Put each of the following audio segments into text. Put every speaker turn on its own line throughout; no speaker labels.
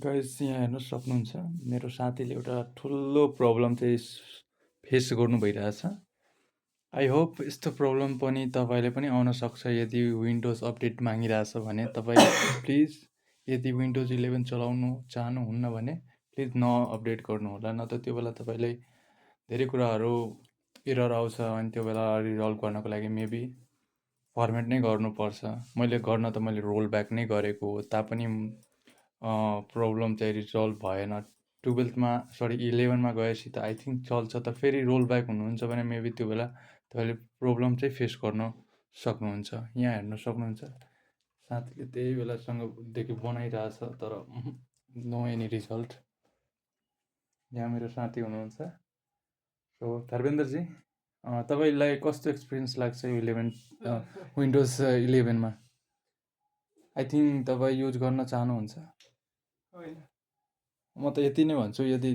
Guys यहाँ हेर्नु सक्नुहुन्छ मेरो साथीले एउटा ठुलो प्रब्लम चाहिँ फेस गर्नु भइरहेछ। आई होप यस्तो प्रब्लम पनि तपाईँले पनि आउन सक्छ यदि विन्डोज अपडेट मागिरहेछ भने तपाईँ प्लिज यदि विन्डोज 11 चलाउनु चाहनुहुन्न भने प्लिज अपडेट गर्नु होला, नत्र त्यो बेला तपाईँले धेरै कुराहरू एरर आउँछ अनि त्यो बेला रिजल्भ गर्नको लागि मेबी फर्मेट नै गर्नुपर्छ। मैले रोल ब्याक नै गरेको हो तापनि प्रब्लम चाहिँ रिजल्भ भएन। 11मा गएपछि त आई थिङ्क चल्छ त फेरि रोल ब्याक हुनुहुन्छ भने मेबी त्यो बेला तपाईँले प्रब्लम चाहिँ फेस गर्न सक्नुहुन्छ। यहाँ हेर्न सक्नुहुन्छ साथीले त्यही बेलासँगदेखि बनाइरहेछ तर नो एनी रिजल्ट। यहाँ मेरो साथी हुनुहुन्छ। सो धर्मेन्द्रजी, तपाईँलाई कस्तो एक्सपिरियन्स लाग्छ विन्डोज 11मा? आई थिङ्क तपाईँ युज गर्न चाहनुहुन्छ? म त यति नै भन्छु, यदि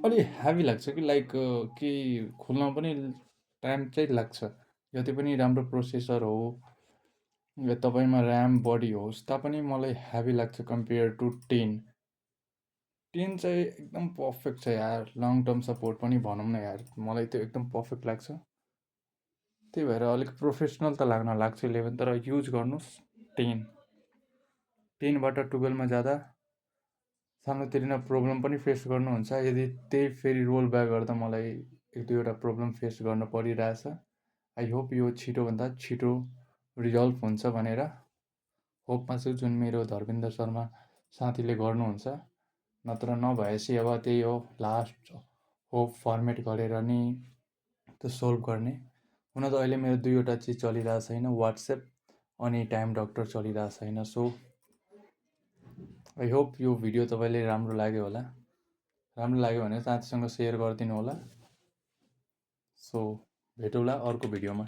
अलि हेभी लाग्छ कि लाइक कि खोल्न पनि टाइम चाहिँ लाग्छ। जति पनि राम्रो प्रोसेसर हो या तपाईँमा ऱ्याम बढी होस् तापनि मलाई हेभी लाग्छ कम्पेयर टु 10 चाहिँ एकदम पर्फेक्ट छ यार। लङ टर्म सपोर्ट पनि भनौँ न यार, मलाई त्यो एकदम पर्फेक्ट लाग्छ। त्यही भएर अलिक प्रोफेसनल त लाग्छ 11, तर युज गर्नुहोस् 10बाट 12मा जाँदा सानोतिनो प्रब्लम पनि फेस गर्नुहुन्छ। यदि त्यही फेरि रोल ब्याक गर्दा मलाई एक दुईवटा प्रब्लम फेस गर्न परिरहेछ। आई होप यो छिटोभन्दा छिटो रिजल्भ हुन्छ भनेर होपमा छु, जुन मेरो धर्मेन्द्र शर्मा साथीले गर्नुहुन्छ। नत्र नभएपछि अब त्यही हो लास्ट होप, फर्मेट गरेर नि त्यो सोल्भ गर्ने। हुन त अहिले मेरो दुईवटा चिज चलिरहेको छैन, वाट्सएप अनि टाइम डक्टर चलिरहेको छैन। सो आई होप यो भिडियो तपाईँले राम्रो लाग्यो होला। राम्रो लाग्यो भने साथीसँग सेयर गरिदिनु होला। सो भेटौँला अर्को भिडियोमा।